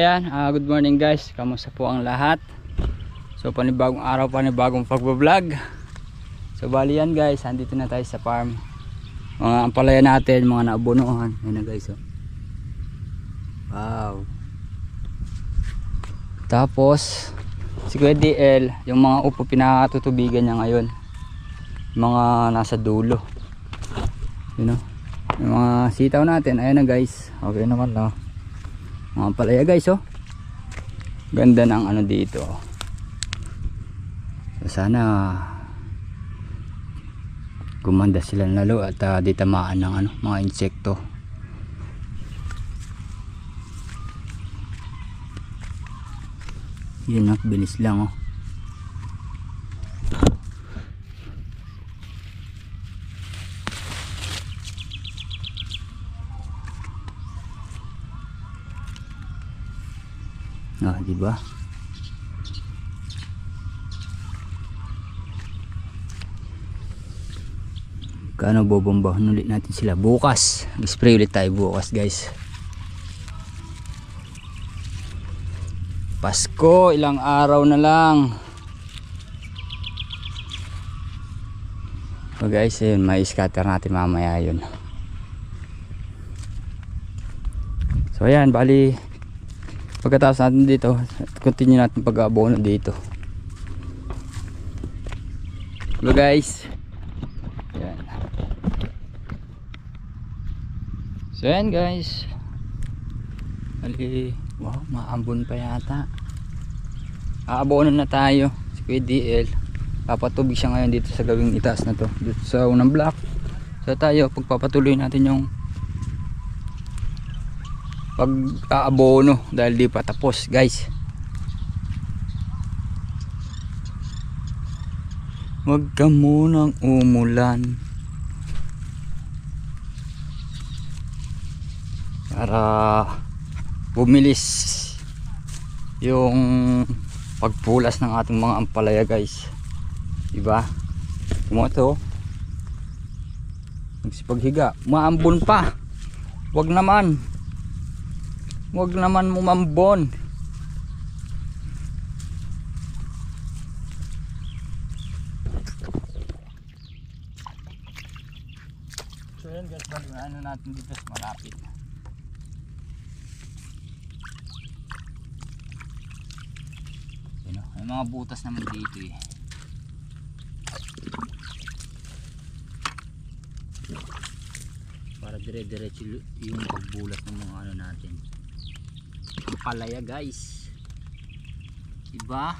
ayan, good morning guys. Kamusta po ang lahat? So panibagong araw, panibagong pagbablog. So bali yan guys, andito na tayo sa farm. Mga ampalaya natin, mga naabonohan. Ayan na guys, oh. Wow. Tapos si Kuya DL, yung mga upo pinakatutubigan niya ngayon, mga nasa dulo. You know, yung mga sitaw natin, ayan na guys. Okay naman na, mga palaya guys, oh. Ganda ng ano dito. So, sana gumanda sila lalo at di tamaan ng ano, mga insekto. Yun, bilis lang, oh. Diba? Kano bobombahan ulit natin sila bukas. Spray ulit tayo bukas guys. Pasko, ilang araw na lang. So guys, yun, may scatter natin mamaya yun. So ayan, bali pagkatapos natin dito, continue natin pag-aabono dito. Hello guys. Ayan. So ayan guys. Bali, wow, maambon pa yata. Aabono na tayo. Si Kuya DL, papatubig siya ngayon dito sa gawing itaas na to, dito sa unang block. So tayo, pagpapatuloy natin yung pag-aabono dahil di pa tapos guys. Wag ka munang umulan para bumilis yung pagpulas ng ating mga ampalaya guys, diba? Kumoto magsipaghiga, maambon pa. Wag naman mumambon. So yan guys, ano natin dito sa malapit. May mga butas naman dito eh. Para dire-diretso yung pagbulas ng mga ano natin, palaya guys, diba?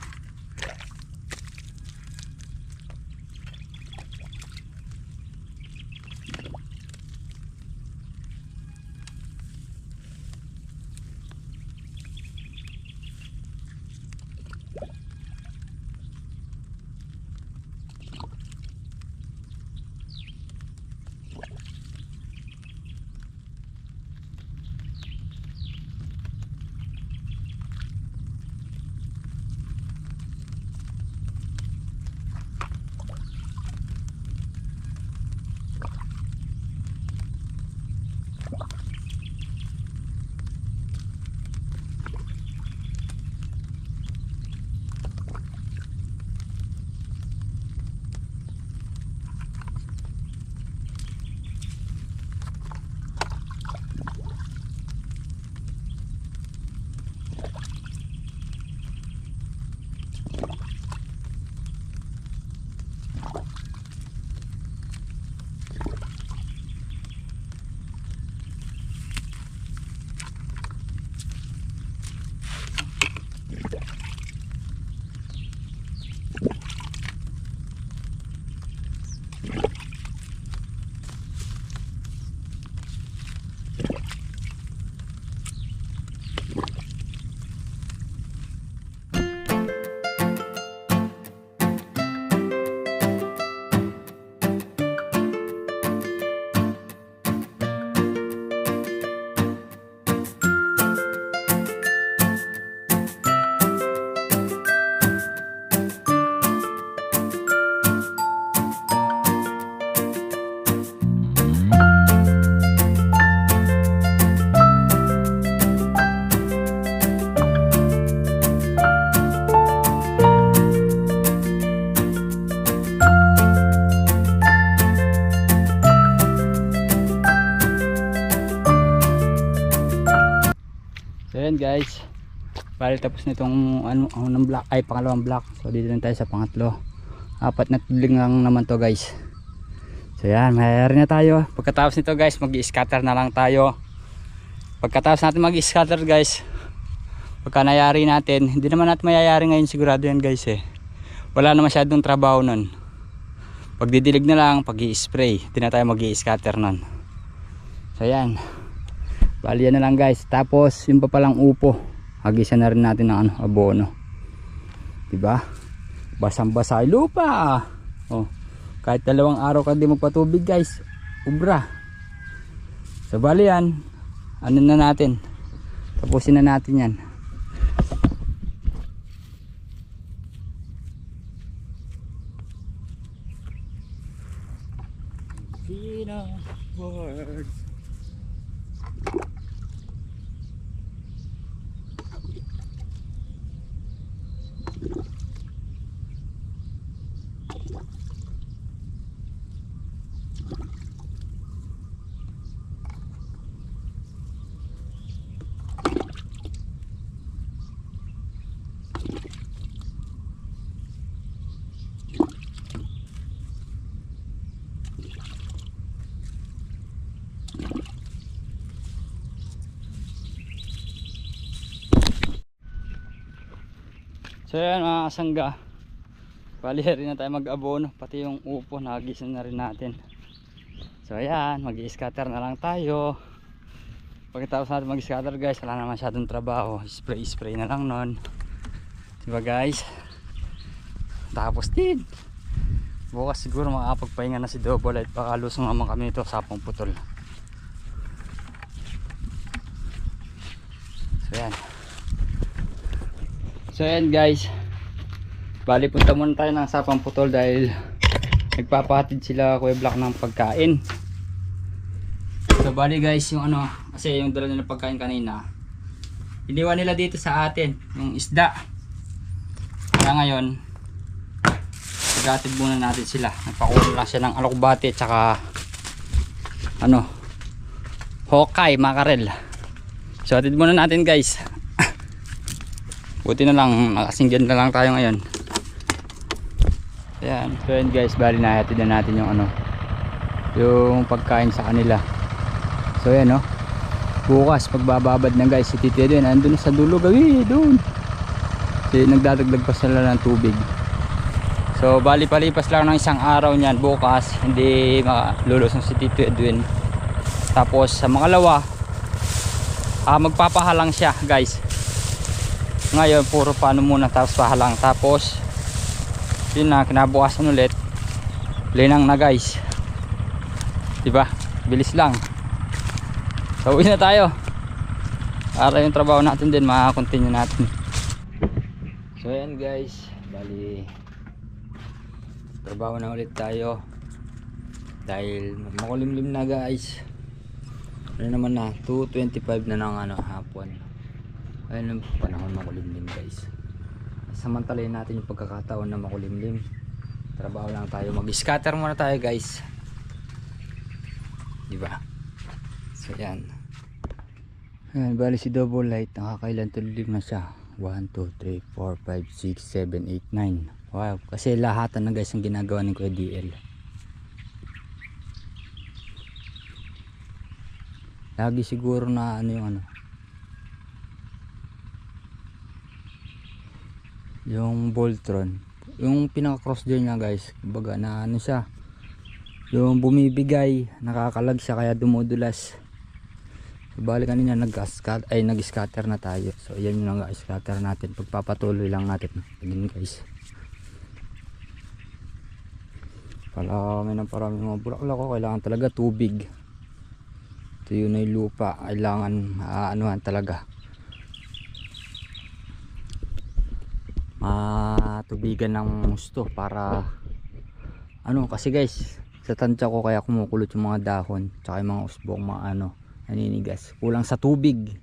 Bali tapos na itong unang block, ay pangalawang block. So dito na tayo sa pangatlo. 4 na tudling lang naman to guys. So yan, mayroon na tayo. Pagkatapos nito guys, mag-i-scatter na lang tayo. Pagkatapos natin mag-i-scatter guys, pagka nayari natin, hindi naman natin mayayari ngayon sigurado yan guys eh. Wala na masyadong trabaho nun. Pagdidilig na lang, pag-i-spray, hindi na tayo mag-i-scatter nun. So yan, bali yan na lang guys. Tapos yung pa palang upo, hagisa na rin natin ng abono, diba? Basang basa yung lupa. Oh, kahit 2 araw ka di magpatubig guys, ubra. So bali yan, ano na natin, tapusin na natin yan. So yan mga kasangga, bali rin na tayo mag-abono, pati yung upo nagisa na rin natin. So ayan, mag-i-scatter na lang tayo. Pagkatapos natin mag-scatter guys, wala na masyadong trabaho, spray na lang nun, diba guys? Tapos din bukas siguro makakapagpahinga na si Double Light, baka lusong naman kami ito sa putol. So yan. So yan guys, bali punta muna tayo ng sapang putol dahil nagpapahatid sila Kuya Black ng pagkain. So bali guys, yung kasi yung dala nila pagkain kanina, iniwan nila dito sa atin yung isda. Kaya ngayon igatid muna natin sila. Nagpakuha lang siya ng alokbate at saka hokay, makarel. So atid muna natin guys. Buti na lang, nakasinggan na lang tayo ngayon. Ayan, so yun guys, bali nahatid na natin yung yung pagkain sa kanila. So yan bukas pagbababad na guys, si Titi din andun sa dulo gawi doon. Kasi nagdadagdag pa sila ng tubig. So bali palipas lang ng 1 araw niyan, bukas hindi malulusong si Tito Edwin. Tapos sa makalawa, magpapahalang siya guys. Ngayon puro paano muna, tapos pahalang, tapos yun na, kinabukasan ulit linang na guys, diba? Bilis lang. So uwi na tayo para yung trabaho natin din makakontinue natin. So yan guys, bali trabaho na ulit tayo dahil makulimlim na guys. Ano naman na 2:25 na ng hapon. Ayun ang panahon makulimlim guys. Samantalayin natin yung pagkakataon na makulimlim. Trabaho lang tayo, mag-scatter muna tayo guys, diba? So yan. Ayan, bali si Double Light, nakakailan tulim na siya. 1, 2, 3, 4, 5, 6, 7, 8, 9. Wow, kasi lahatan na guys ang ginagawa ni Kuya DL. Lagi siguro na yung Voltron, yung pinaka cross dyan niya guys, kumbaga na siya, yung bumibigay, nakakalag siya kaya dumudulas. So bali kanina nag-scatter na tayo. So yan yung nag-scatter natin, pagpapatuloy lang natin again guys. Parami mga bulaklak ko, kailangan talaga tubig. Ito yun na yung lupa, kailangan talaga matubigan ng gusto para kasi guys sa tansya ko kaya kumukulot yung mga dahon tsaka yung mga usbong naninigas, kulang sa tubig.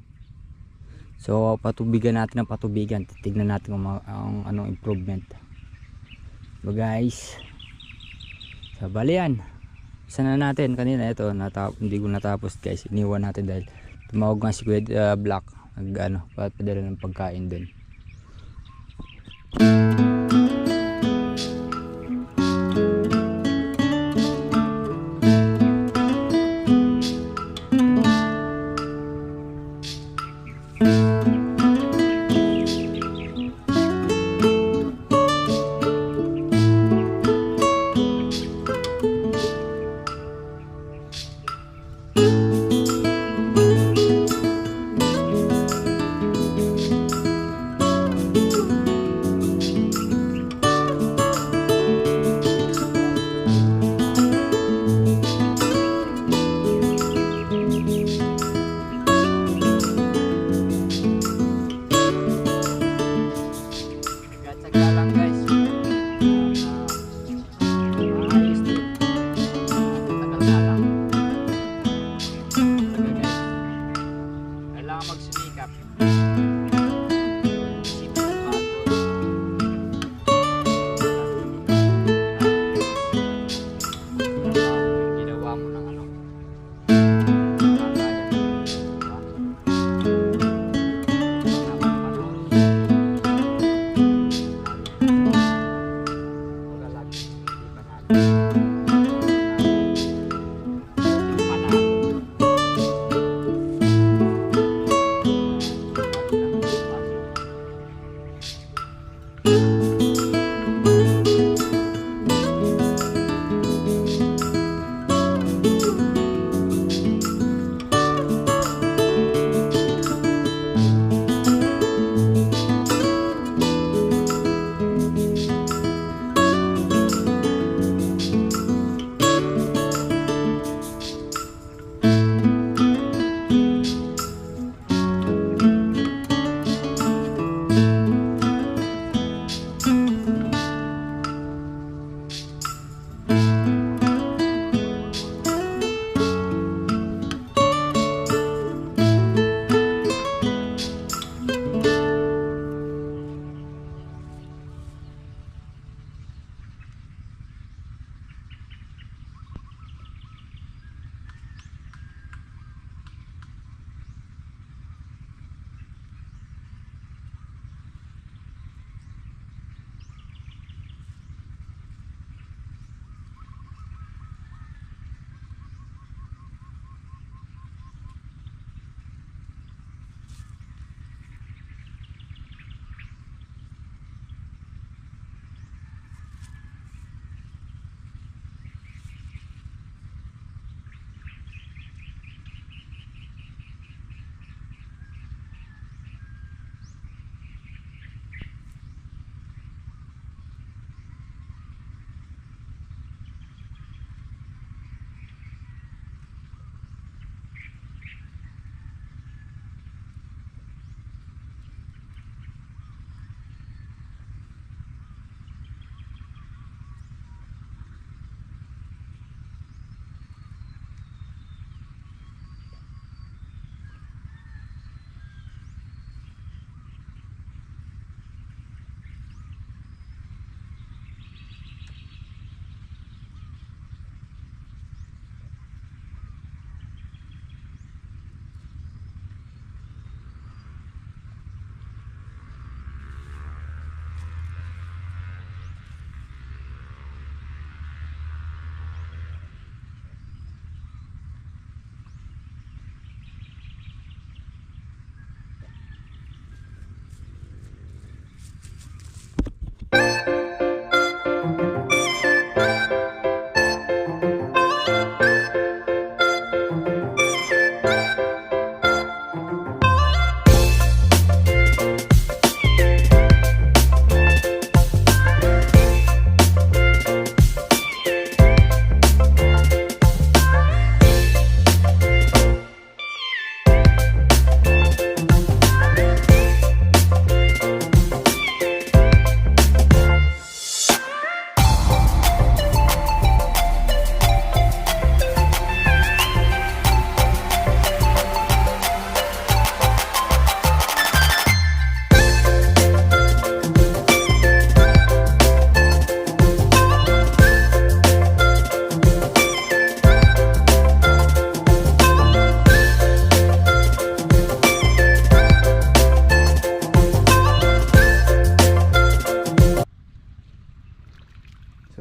So patubigan natin ng patubigan, titignan natin ang anong improvement. So guys, so bali yan, isa na natin kanina. Ito hindi ko natapos guys, iniwan natin dahil tumawag nga si Kuya Black. padala ng pagkain doon.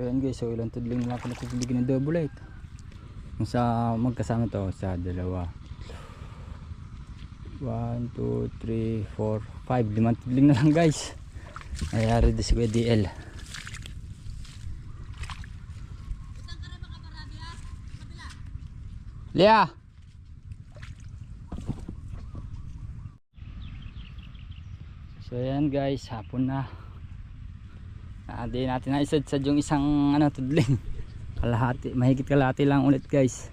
ayan guys, so ilang tudling na lang ako natutubigin ng double light. Kung sa magkasama to, sa dalawa, 1, 2, 3, 4, 5, 5 tudling na lang guys. Ayari di si Kuya DL. Lia! So ayan guys, hapon na. Di natin naisad-sad yung isang tudling. Kalahati, mahigit kalahati lang ulit guys.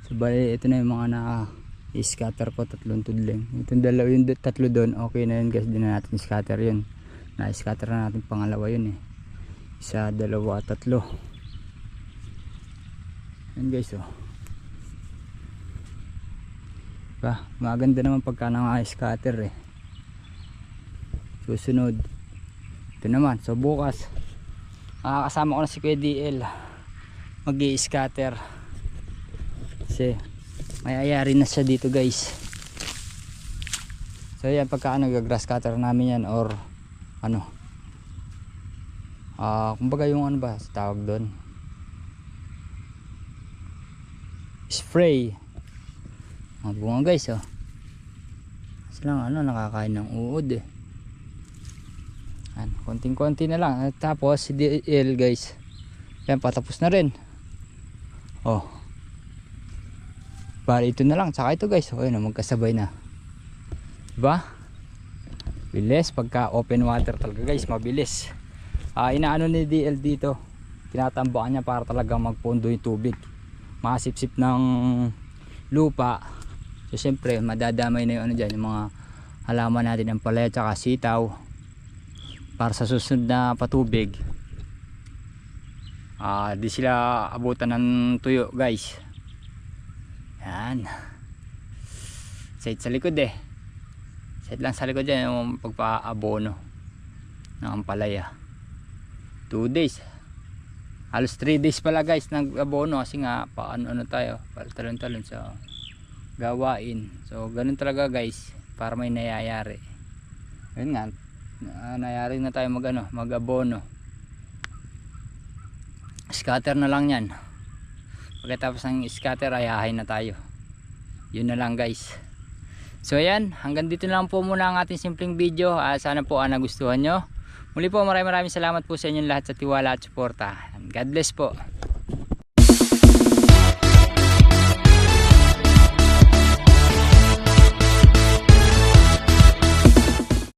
So bali, ito na yung mga na-scatter ko, 3 tudling. Itong dalawa, yung 3 doon, okay na yun guys. Di na natin scatter yun. Na-scatter na natin pangalawa yun eh. 1, 2, 3. Ayan guys oh. Diba? Maganda naman pagka na-scatter eh. Susunod ito naman, so bukas kasama ko na si Kuya DL mag-i-scatter kasi may ayari na siya dito guys. So yan, pagka nag-grass cutter namin yan or kumbaga yung ba tawag doon, spray mga bunga guys oh. Kasi lang nakakain ng uod eh. Konting-konti na lang. At tapos si DL guys, yan patapos na rin oh. Bali ito na lang, tsaka ito guys, okay na, magkasabay na diba? Bilis pagka open water talaga guys, mabilis. Inaano ni DL dito, tinatambakan niya para talaga magpondo yung tubig, makasipsip ng lupa. So syempre madadamay na yung dyan, yung mga halaman natin ng palaya tsaka sitaw, para sa susunod na patubig di sila abutan ng tuyo guys. Yan, side sa likod eh, side lang sa likod yan yung pagpa-abono ng ampalaya. 2 days, halos 3 days pala guys nag-abono kasi nga paano tayo, talon-talon sa gawain. So ganun talaga guys, para may nayayari. Ayun nga, nayari na tayo mag-abono. Scatter na lang yan. Pagkatapos ng scatter ayahay na tayo. Yun na lang guys. So ayan, hanggang dito lang po muna ang ating simpleng video. Sana po nagustuhan nyo. Muli po maraming salamat po sa inyong lahat sa tiwala at suporta. God bless po.